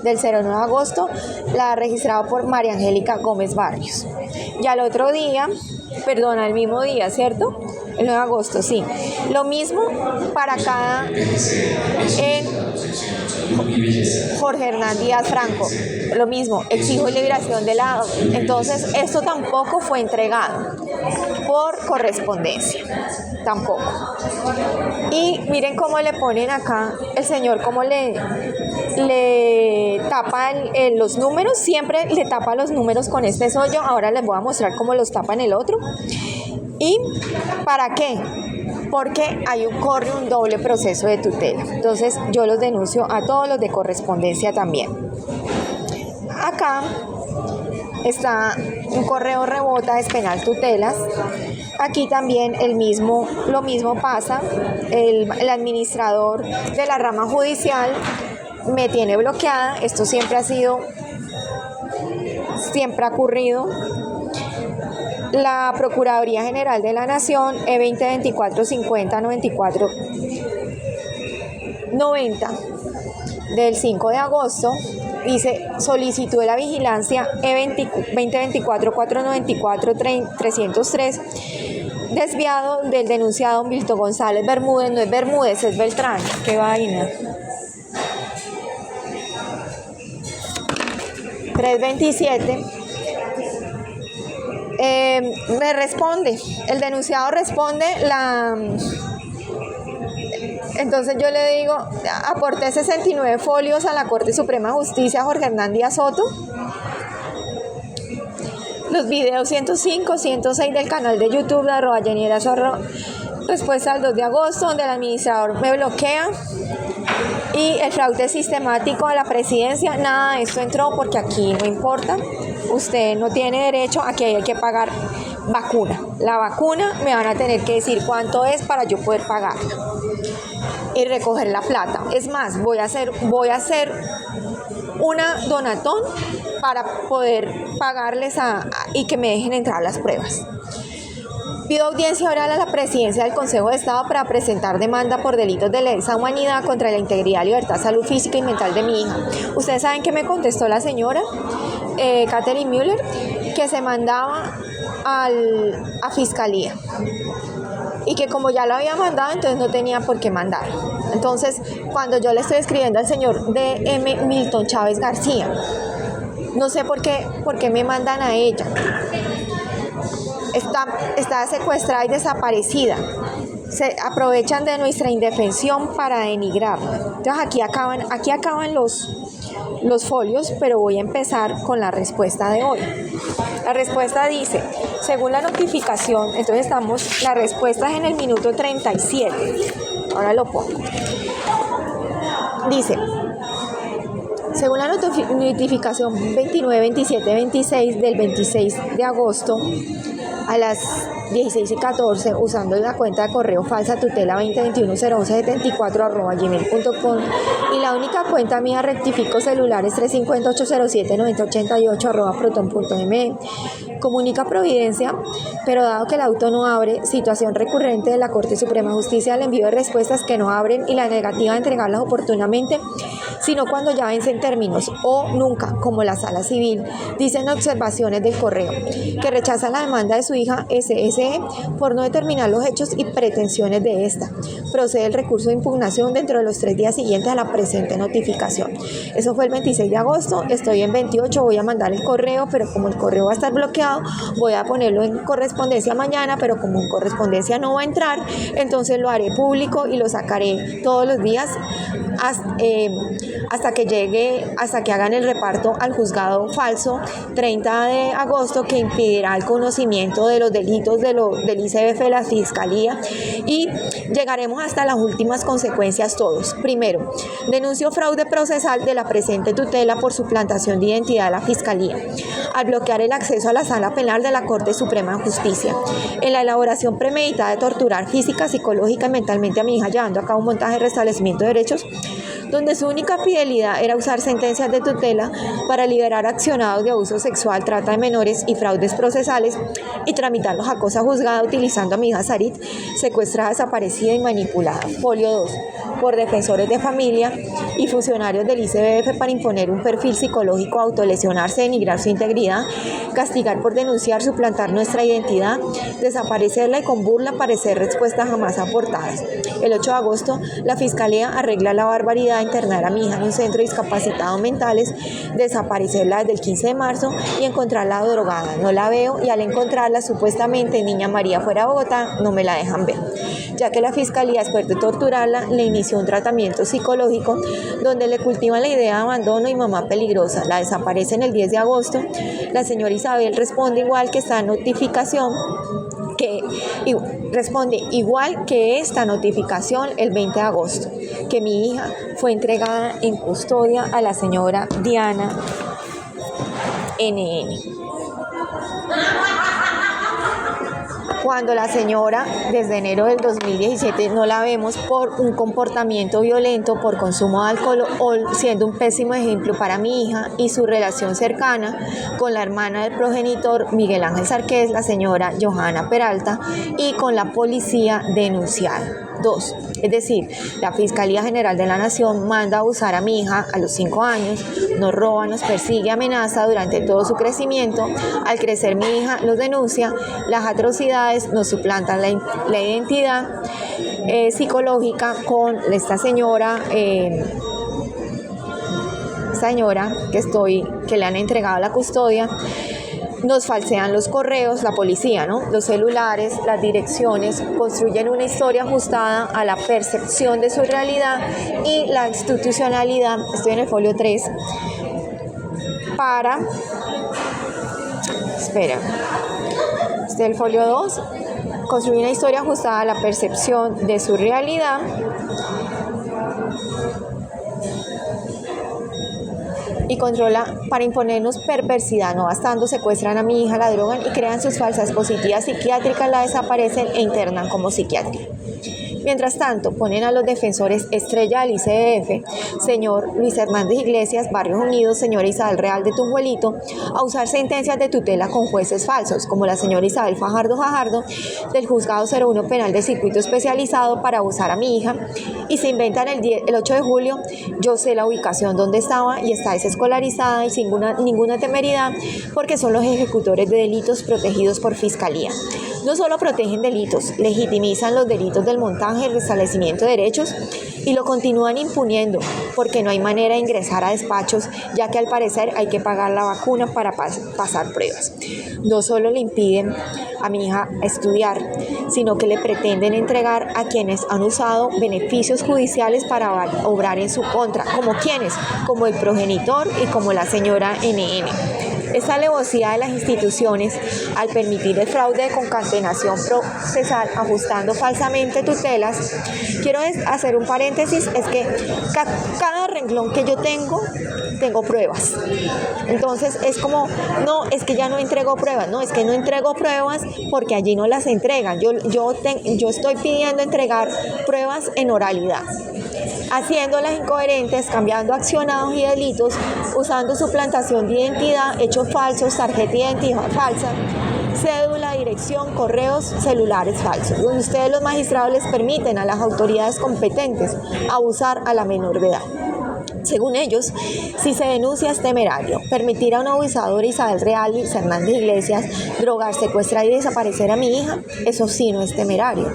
del 09 de agosto, la registrada por María Angélica Gómez Barrios. Y al otro día, perdona, el mismo día, ¿cierto? El 9 de agosto, sí. Lo mismo para acá en Jorge Hernán Díaz Franco. Lo mismo, exijo liberación de la... Entonces, esto tampoco fue entregado por correspondencia. Tampoco. Y miren cómo le ponen acá el señor, cómo le tapa los números. Siempre le tapa los números con este sollo. Ahora les voy a mostrar cómo los tapa en el otro. ¿Y para qué? Porque corre un doble proceso de tutela. Entonces yo los denuncio a todos los de correspondencia también. Acá está un correo rebota de penal tutelas. Aquí también lo mismo pasa. El administrador de la rama judicial me tiene bloqueada. Esto siempre ha ocurrido. La Procuraduría General de la Nación, E2024-50-94-90 del 5 de agosto, dice solicitud de la vigilancia E2024-494-303, desviado del denunciado Milton González Bermúdez. No es Bermúdez, es Beltrán. Qué vaina. 327. Me responde, el denunciado responde, entonces yo le digo, aporté 69 folios a la Corte Suprema de Justicia Jorge Hernán Díaz Soto, los videos 105, 106 del canal de YouTube de @Jenny_Erazo, respuesta al 2 de agosto, donde el administrador me bloquea, y el fraude sistemático a la presidencia. Nada de esto entró porque aquí no importa, usted no tiene derecho, aquí hay que pagar vacuna. La vacuna me van a tener que decir cuánto es para yo poder pagarla y recoger la plata. Es más, voy a hacer una donatón para poder pagarles y que me dejen entrar las pruebas. Pido audiencia oral a la presidencia del Consejo de Estado para presentar demanda por delitos de lesa humanidad contra la integridad, libertad, salud física y mental de mi hija. Ustedes saben que me contestó la señora Catherine Müller, que se mandaba a Fiscalía y que como ya lo había mandado, entonces no tenía por qué mandar. Entonces, cuando yo le estoy escribiendo al señor D.M. Milton Chávez García, no sé por qué me mandan a ella. Está secuestrada y desaparecida. Se aprovechan de nuestra indefensión para denigrarla. Entonces aquí acaban los folios, pero voy a empezar con la respuesta de hoy. La respuesta dice, según la notificación, entonces la respuesta es en el minuto 37. Ahora lo pongo. Dice, según la notificación 29, 27, 26 del 26 de agosto, a las 16:14, usando la cuenta de correo falsa tutela 2021-01174@gmail.com y la única cuenta mía rectifico celulares 358-07-9088@proton.me, comunica Providencia, pero dado que el auto no abre, situación recurrente de la Corte Suprema de Justicia, el envío de respuestas que no abren y la negativa de entregarlas oportunamente, sino cuando ya vencen términos o nunca, como la Sala Civil, dicen observaciones del correo, que rechaza la demanda de su hija SSE por no determinar los hechos y pretensiones de esta. Procede el recurso de impugnación dentro de los 3 días siguientes a la presente notificación. Eso fue el 26 de agosto, estoy en 28, voy a mandar el correo, pero como el correo va a estar bloqueado, voy a ponerlo en correspondencia mañana, pero como en correspondencia no va a entrar, entonces lo haré público y lo sacaré todos los días hasta que hagan el reparto al juzgado falso 30 de agosto, que impedirá el conocimiento de los delitos del ICBF de la Fiscalía, y llegaremos hasta las últimas consecuencias todos. Primero, denuncio fraude procesal de la presente tutela por suplantación de identidad de la Fiscalía, al bloquear el acceso a la Sala Penal de la Corte Suprema de Justicia, en la elaboración premeditada de torturar física, psicológica y mentalmente a mi hija, llevando a cabo un montaje de restablecimiento de derechos, donde su única fidelidad era usar sentencias de tutela para liberar accionados de abuso sexual, trata de menores y fraudes procesales, y tramitarlos a cosa juzgada utilizando a mi hija Sarit, secuestrada, desaparecida y manipulada. Folio 2. por defensores de familia y funcionarios del ICBF para imponer un perfil psicológico, autolesionarse, denigrar su integridad, castigar por denunciar, suplantar nuestra identidad, desaparecerla y con burla parecer respuestas jamás aportadas. El 8 de agosto, la Fiscalía arregla la barbaridad de internar a mi hija en un centro de discapacitados mentales, desaparecerla desde el 15 de marzo y encontrarla drogada. No la veo y al encontrarla, supuestamente niña María fuera de Bogotá, no me la dejan ver, ya que la Fiscalía, después de torturarla, le inició un tratamiento psicológico donde le cultivan la idea de abandono y mamá peligrosa. La desaparecen el 10 de agosto. La señora Isabel responde igual que esta notificación el 20 de agosto, que mi hija fue entregada en custodia a la señora Diana NN. Cuando la señora, desde enero del 2017, no la vemos por un comportamiento violento, por consumo de alcohol, siendo un pésimo ejemplo para mi hija y su relación cercana con la hermana del progenitor Miguel Ángel Sarqués, la señora Johanna Peralta, y con la policía denunciada. 2. Es decir, la Fiscalía General de la Nación manda a abusar a mi hija a los 5 años, nos roba, nos persigue, amenaza durante todo su crecimiento. Al crecer mi hija los denuncia, las atrocidades nos suplantan la identidad psicológica con esta señora que le han entregado la custodia. Nos falsean los correos, la policía, ¿no? Los celulares, las direcciones, construyen una historia ajustada a la percepción de su realidad y la institucionalidad. Estoy en el folio 3. Este es el folio 2. Construye una historia ajustada a la percepción de su realidad y controla para imponernos perversidad. No bastando, secuestran a mi hija, la drogan y crean sus falsas positivas psiquiátricas, la desaparecen e internan como psiquiátrica. Mientras tanto, ponen a los defensores estrella del ICBF, señor Luis Hernández Iglesias, Barrios Unidos, señora Isabel Real de Tunjuelito, a usar sentencias de tutela con jueces falsos, como la señora Isabel Fajardo del Juzgado 01 Penal de Circuito Especializado, para abusar a mi hija, y se inventan el 8 de julio, yo sé la ubicación donde estaba y está desescolarizada y sin ninguna temeridad, porque son los ejecutores de delitos protegidos por Fiscalía. No solo protegen delitos, legitimizan los delitos del montaje, el restablecimiento de derechos y lo continúan imponiendo porque no hay manera de ingresar a despachos, ya que al parecer hay que pagar la vacuna para pasar pruebas. No solo le impiden a mi hija estudiar, sino que le pretenden entregar a quienes han usado beneficios judiciales para obrar en su contra, como quienes, como el progenitor y como la señora NN. Esta alevosía de las instituciones al permitir el fraude de concatenación procesal ajustando falsamente tutelas. Quiero hacer un paréntesis, es que cada renglón que yo tengo pruebas. Entonces es como, no, es que ya no entrego pruebas, no, es que no entrego pruebas porque allí no las entregan. Yo estoy pidiendo entregar pruebas en oralidad, haciéndolas incoherentes, cambiando accionados y delitos, usando suplantación de identidad, hechos falsos, tarjeta de identidad falsa, cédula, dirección, correos, celulares falsos, donde ustedes los magistrados les permiten a las autoridades competentes abusar a la menor de edad. Según ellos, si se denuncia es temerario. Permitir a un abusador, Isabel Real, Luis Hernández Iglesias, drogar, secuestrar y desaparecer a mi hija, eso sí no es temerario.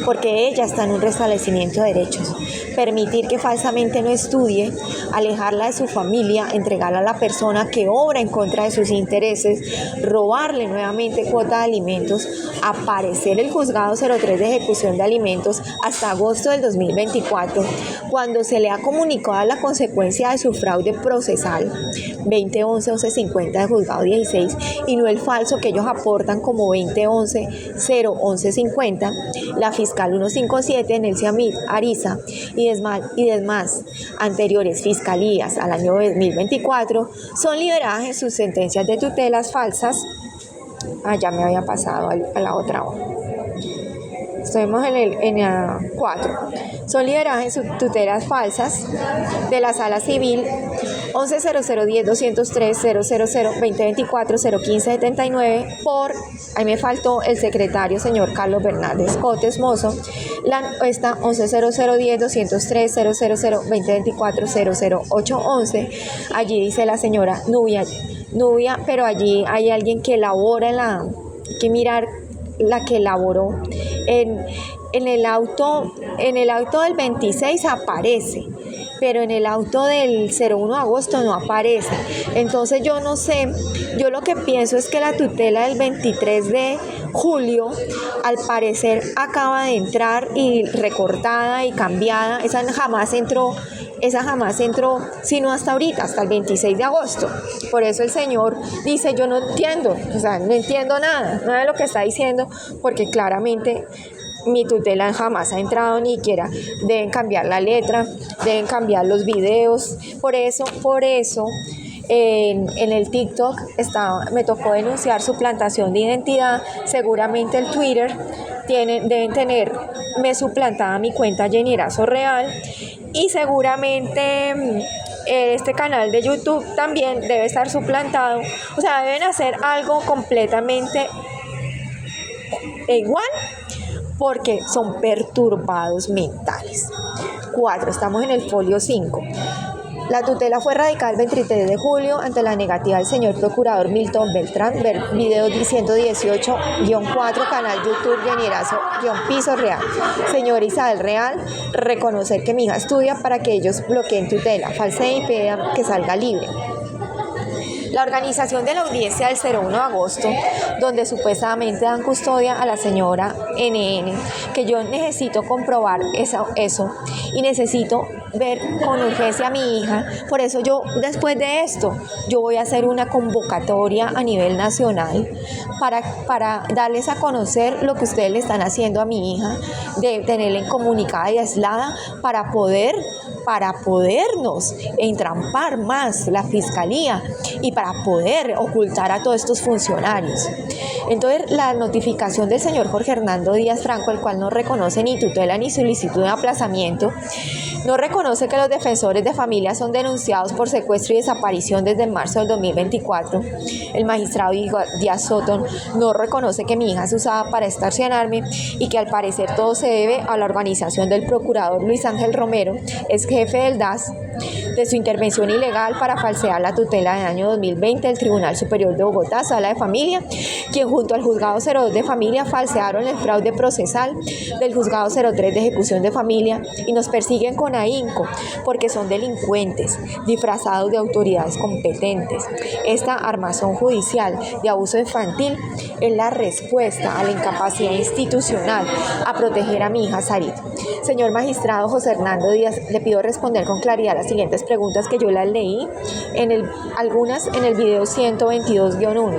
Porque ella está en un restablecimiento de derechos. Permitir que falsamente no estudie, alejarla de su familia, entregarla a la persona que obra en contra de sus intereses, robarle nuevamente cuota de alimentos, aparecer el juzgado 03 de ejecución de alimentos hasta agosto del 2024, cuando se le ha comunicado la consecuencia de su fraude procesal 2011-1150 de juzgado 16 y no el falso que ellos aportan como 2011-01150, la fiscal 157 Nelcia Ariza y demás anteriores fiscalías al año 2024 son liberadas en sus sentencias de tutelas falsas. Ya me había pasado a la otra hoja. Estamos en la 4. Son liberadas en sus tutelas falsas de la Sala Civil 110010-203-000-2024-01579 por, ahí me faltó el secretario, señor Carlos Bernardes Cotes Mozo, esta 110010-203-000-2024-00811, allí dice la señora Nubia, pero allí hay alguien que elabora hay que mirar la que elaboró. En el auto del 26 aparece, pero en el auto del 01 de agosto no aparece. Entonces yo no sé, yo lo que pienso es que la tutela del 23 de julio al parecer acaba de entrar y recortada y cambiada. Esa jamás entró sino hasta ahorita, hasta el 26 de agosto. Por eso el señor dice, yo no entiendo, no entiendo nada de lo que está diciendo, porque claramente mi tutela jamás ha entrado, ni siquiera deben cambiar la letra, deben cambiar los videos. Por eso en el TikTok me tocó denunciar suplantación de identidad. Seguramente el Twitter deben tenerme suplantada mi cuenta Jenny Erazo Real, y seguramente este canal de YouTube también debe estar suplantado. O sea, deben hacer algo completamente igual, porque son perturbados mentales. 4. Estamos en el folio 5. La tutela fue radicada el 23 de julio ante la negativa del señor procurador Milton Beltrán, ver video 118-4, canal YouTube Jenny Erazo-Piso Real. Señora Isabel Real, reconocer que mi hija estudia para que ellos bloqueen tutela, falseen y pidan que salga libre. La organización de la audiencia del 01 de agosto, donde supuestamente dan custodia a la señora NN, que yo necesito comprobar eso y necesito ver con urgencia a mi hija. Por eso yo, después de esto, yo voy a hacer una convocatoria a nivel nacional para darles a conocer lo que ustedes le están haciendo a mi hija, de tenerla incomunicada y aislada, para podernos entrampar más la fiscalía y para poder ocultar a todos estos funcionarios. Entonces, la notificación del señor Jorge Hernando Díaz Franco, el cual no reconoce ni tutela ni solicitud de aplazamiento, no reconoce que los defensores de familia son denunciados por secuestro y desaparición desde marzo del 2024. El magistrado Díaz Soto no reconoce que mi hija es usada para extorsionarme y que al parecer todo se debe a la organización del procurador Luis Ángel Romero, ex jefe del DAS, de su intervención ilegal para falsear la tutela del año 2020 del Tribunal Superior de Bogotá, Sala de Familia, quien junto al Juzgado 02 de Familia falsearon el fraude procesal del Juzgado 03 de Ejecución de Familia y nos persiguen con ahínco porque son delincuentes disfrazados de autoridades competentes. Esta armazón judicial de abuso infantil es la respuesta a la incapacidad institucional a proteger a mi hija Sarit. Señor magistrado José Hernando Díaz, le pido responder con claridad las siguientes preguntas que yo las leí, algunas en el video 122-1.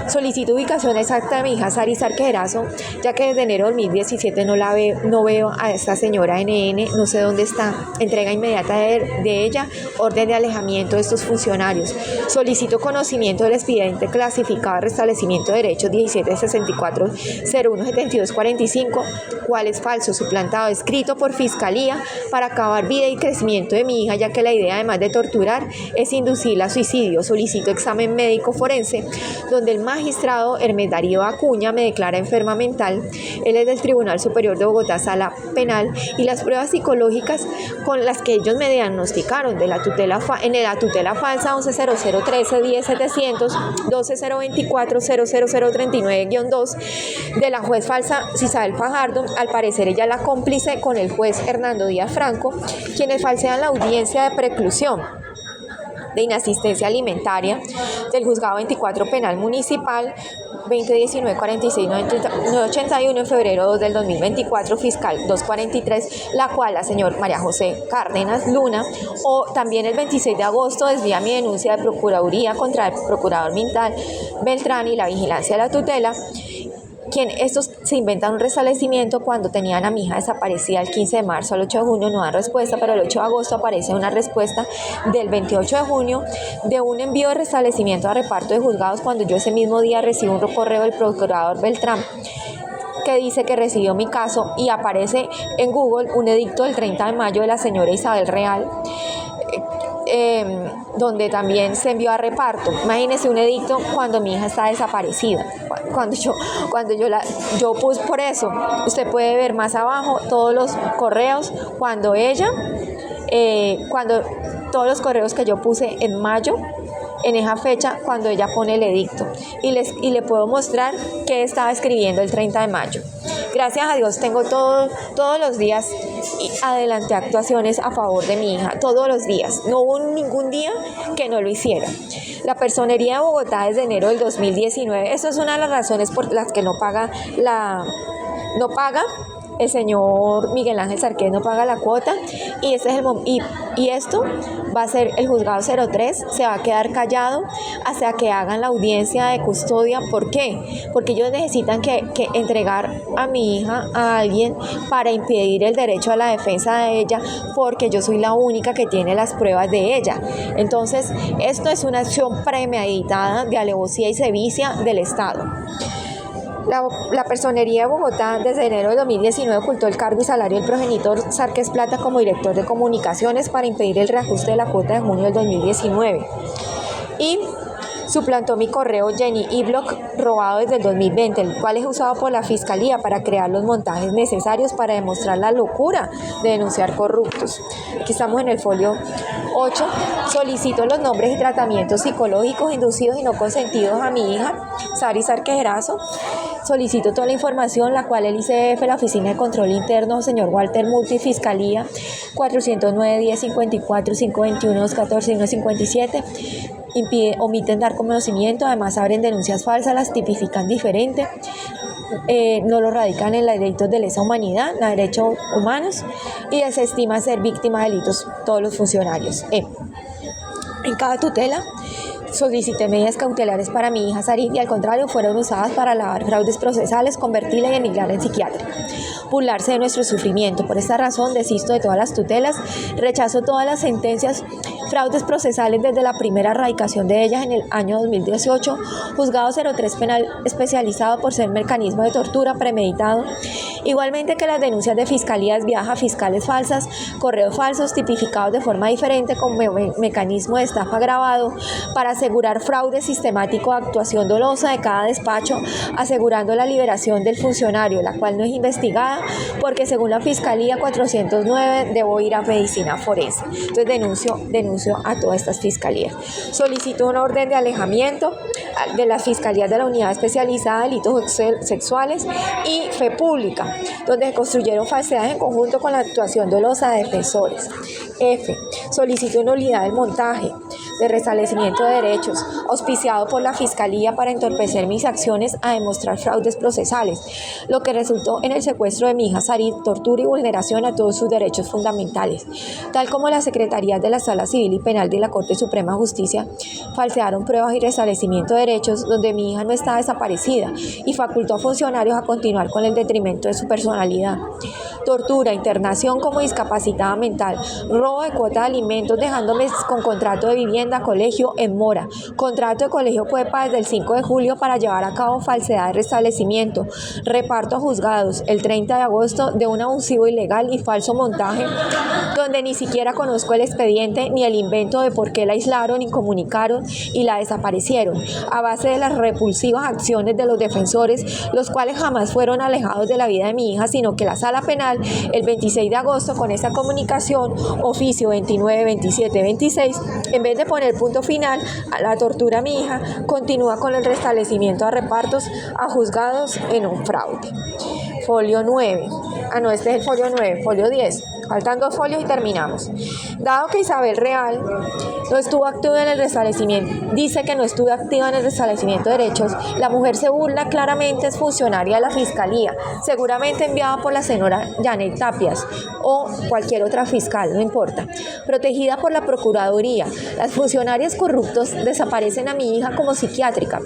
Solicito ubicación exacta de mi hija Sarit Sarque Erazo, ya que desde enero de 2017 no veo a esta señora NN, no sé dónde está. Entrega inmediata de ella, orden de alejamiento de estos funcionarios. Solicito conocimiento del expediente clasificado de restablecimiento de derechos 1764-01-7245, cuál es falso, suplantado, escrito por Fiscalía para acabar vida y crecimiento de mi hija, ya que la idea, además de torturar, es inducirla a suicidio. Solicito examen médico forense, donde el magistrado Hermes Darío Acuña me declara enferma mental. Él es del Tribunal Superior de Bogotá, Sala Penal, y las pruebas psicológicas con las que ellos me diagnosticaron en la tutela falsa 110013-10700, 12024-00039-2 de la juez falsa Isabel Fajardo. Al parecer ella es la cómplice con el juez Hernando Díaz Franco, quienes falsean la audiencia de preclusión de inasistencia alimentaria del Juzgado 24 Penal Municipal 2019-46-981 en febrero 2 del 2024, fiscal 243, la cual la señora María José Cárdenas Luna, o también el 26 de agosto desvía mi denuncia de procuraduría contra el procurador Milton Beltrán y la vigilancia de la tutela, estos se inventan un restablecimiento cuando tenían a mi hija desaparecida el 15 de marzo al 8 de junio, no dan respuesta, pero el 8 de agosto aparece una respuesta del 28 de junio de un envío de restablecimiento a reparto de juzgados, cuando yo ese mismo día recibo un correo del procurador Beltrán que dice que recibió mi caso, y aparece en Google un edicto del 30 de mayo de la señora Isabel Real donde también se envió a reparto. Imagínense un edicto cuando mi hija está desaparecida. Yo puse por eso, usted puede ver más abajo todos los correos todos los correos que yo puse en mayo, en esa fecha, cuando ella pone el edicto. Y le puedo mostrar qué estaba escribiendo el 30 de mayo. Gracias a Dios tengo todos los días y adelanté actuaciones a favor de mi hija, todos los días. No hubo ningún día que no lo hiciera. La Personería de Bogotá desde enero del 2019, eso es una de las razones por las que no paga el señor Miguel Ángel Sarqués, no paga la cuota, y esto va a ser el juzgado 03, se va a quedar callado hasta que hagan la audiencia de custodia. ¿Por qué? Porque ellos necesitan que entregar a mi hija a alguien para impedir el derecho a la defensa de ella, porque yo soy la única que tiene las pruebas de ella. Entonces, esto es una acción premeditada de alevosía y sevicia del Estado. La Personería de Bogotá desde enero de 2019 ocultó el cargo y salario del progenitor Sarqués Plata como director de comunicaciones para impedir el reajuste de la cuota de junio del 2019. Y suplantó mi correo Jenny eBlock robado desde el 2020, el cual es usado por la Fiscalía para crear los montajes necesarios para demostrar la locura de denunciar corruptos. Aquí estamos en el folio 8. Solicito los nombres y tratamientos psicológicos inducidos y no consentidos a mi hija, Sari Sarqués Erazo. Solicito toda la información, la cual el ICF, la Oficina de Control Interno, señor Walter Multi, Fiscalía 409-1054-521-214-157, omiten dar conocimiento, además abren denuncias falsas, las tipifican diferente, no lo radican en los delitos de lesa humanidad, en derechos humanos, y desestima ser víctima de delitos todos los funcionarios. En cada tutela solicité medidas cautelares para mi hija Sari y al contrario fueron usadas para lavar fraudes procesales, convertirla y aniquilarla en psiquiátrica, burlarse de nuestro sufrimiento. Por esta razón desisto de todas las tutelas, rechazo todas las sentencias, fraudes procesales desde la primera erradicación de ellas en el año 2018, juzgado 03 penal especializado por ser mecanismo de tortura premeditado, igualmente que las denuncias de fiscalías viaja fiscales falsas, correos falsos tipificados de forma diferente como mecanismo de estafa agravado para asegurar fraude sistemático de actuación dolosa de cada despacho, asegurando la liberación del funcionario, la cual no es investigada porque según la Fiscalía 409 debo ir a medicina forense. Entonces denuncio a todas estas fiscalías. Solicito una orden de alejamiento de las fiscalías de la Unidad Especializada de Delitos Sexuales y Fe Pública, donde se construyeron falsedades en conjunto con la actuación dolosa de defensores. F. Solicito una nulidad del montaje de restablecimiento de derechos auspiciado por la Fiscalía para entorpecer mis acciones a demostrar fraudes procesales, lo que resultó en el secuestro de mi hija Sari, tortura y vulneración a todos sus derechos fundamentales, tal como las secretarías de la Sala Civil y Penal de la Corte Suprema de Justicia falsearon pruebas y restablecimiento de derechos donde mi hija no está desaparecida y facultó a funcionarios a continuar con el detrimento de su personalidad. Tortura, internación como discapacitada mental, robo de cuota de alimentos dejándome con contrato de vivienda, colegio en mora, contrato de colegio CUEPA desde el 5 de julio para llevar a cabo falsedad de restablecimiento, reparto a juzgados el 30 de agosto de un abusivo ilegal y falso montaje donde ni siquiera conozco el expediente ni el invento de por qué la aislaron, incomunicaron y la desaparecieron, a base de las repulsivas acciones de los defensores, los cuales jamás fueron alejados de la vida de mi hija, sino que la Sala Penal el 26 de agosto con esa comunicación, oficio 29, 27, 26, en vez de poner punto final a la tortura a mi hija, continúa con el restablecimiento a repartos a juzgados en un fraude. Folio 9. Este es el folio 9, folio 10. Faltan 2 folios y terminamos. Dado que Isabel Real no estuvo activa en el restablecimiento, dice que no estuvo activa en el restablecimiento de derechos, la mujer se burla claramente, es funcionaria de la Fiscalía, seguramente enviada por la señora Janet Tapias o cualquier otra fiscal, no importa. Protegida por la Procuraduría, las funcionarias corruptos desaparecen a mi hija como psiquiátrica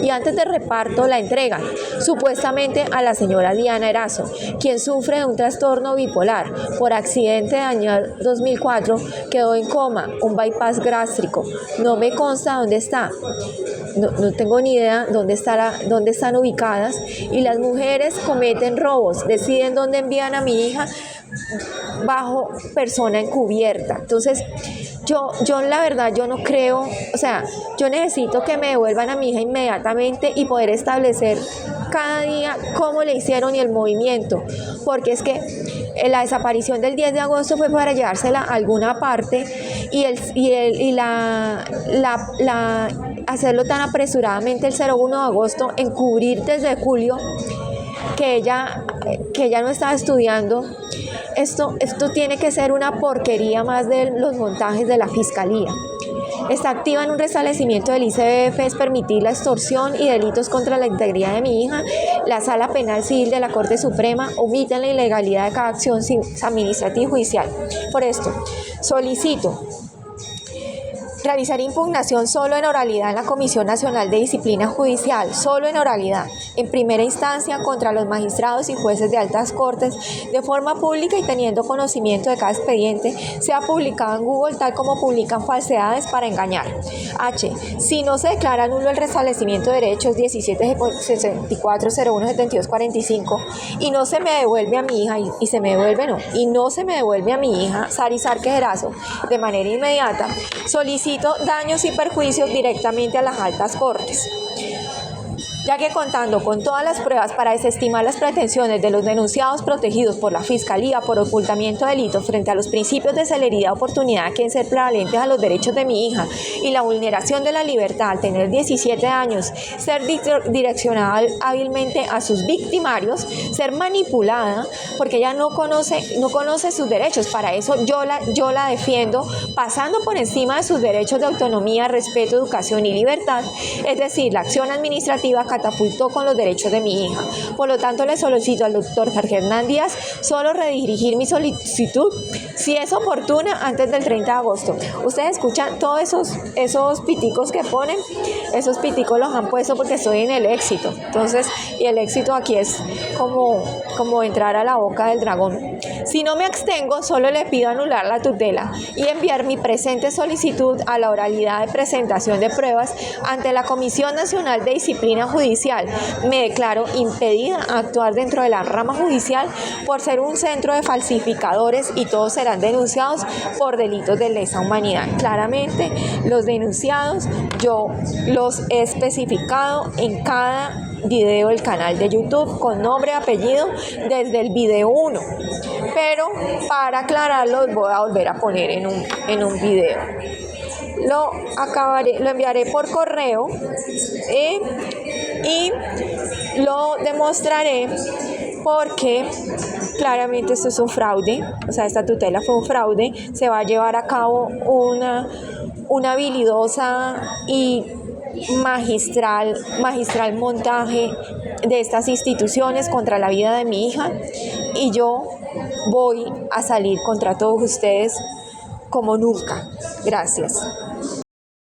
y antes del reparto la entregan, supuestamente a la señora Diana Erazo, quien sufre de un trastorno bipolar. Por accidente de año 2004 quedó en coma, un bypass gástrico. No me consta dónde está. No tengo ni idea dónde están ubicadas, y las mujeres cometen robos, deciden dónde envían a mi hija bajo persona encubierta. Entonces, yo la verdad, yo no creo, o sea, yo necesito que me devuelvan a mi hija inmediatamente y poder establecer cada día cómo le hicieron y el movimiento, porque es que la desaparición del 10 de agosto fue para llevársela a alguna parte y hacerlo tan apresuradamente el 01 de agosto, encubrir desde julio que ella no estaba estudiando. Esto tiene que ser una porquería más de los montajes de la fiscalía. Está activa en un restablecimiento del ICBF, es permitir la extorsión y delitos contra la integridad de mi hija. La Sala Penal Civil de la Corte Suprema omite la ilegalidad de cada acción administrativa y judicial. Por esto, solicito realizar impugnación solo en oralidad en la Comisión Nacional de Disciplina Judicial, solo en oralidad, en primera instancia contra los magistrados y jueces de altas cortes, de forma pública y teniendo conocimiento de cada expediente, sea publicado en Google tal como publican falsedades para engañar. H. Si no se declara nulo el restablecimiento de derechos 1764017245 y no se me devuelve a mi hija, y se me devuelve no, y no se me devuelve a mi hija, Sari Sarque Gerazo, de manera inmediata, solicito daños y perjuicios directamente a las altas cortes, ya que contando con todas las pruebas para desestimar las pretensiones de los denunciados protegidos por la Fiscalía por ocultamiento de delitos frente a los principios de celeridad y oportunidad que quieren ser prevalentes a los derechos de mi hija y la vulneración de la libertad al tener 17 años, ser direccionada hábilmente a sus victimarios, ser manipulada porque ella no conoce sus derechos. Para eso yo la defiendo, pasando por encima de sus derechos de autonomía, respeto, educación y libertad, es decir, la acción administrativa catapultó con los derechos de mi hija. Por lo tanto, le solicito al doctor Jorge Hernán Díaz solo redirigir mi solicitud, si es oportuna, antes del 30 de agosto. Ustedes escuchan todos esos piticos que ponen, esos piticos los han puesto porque estoy en el éxito. Entonces, y el éxito aquí es como entrar a la boca del dragón. Si no me abstengo, solo le pido anular la tutela y enviar mi presente solicitud a la oralidad de presentación de pruebas ante la Comisión Nacional de Disciplina Judicial. Me declaro impedida a actuar dentro de la rama judicial por ser un centro de falsificadores y todos serán denunciados por delitos de lesa humanidad. Claramente, los denunciados yo los he especificado en cada video del canal de YouTube con nombre y apellido desde el video 1, pero para aclararlo voy a volver a poner en un video. Lo enviaré por correo y lo demostraré porque claramente esto es un fraude, o sea, esta tutela fue un fraude. Se va a llevar a cabo una habilidosa y magistral montaje de estas instituciones contra la vida de mi hija, y yo voy a salir contra todos ustedes como nunca. Gracias.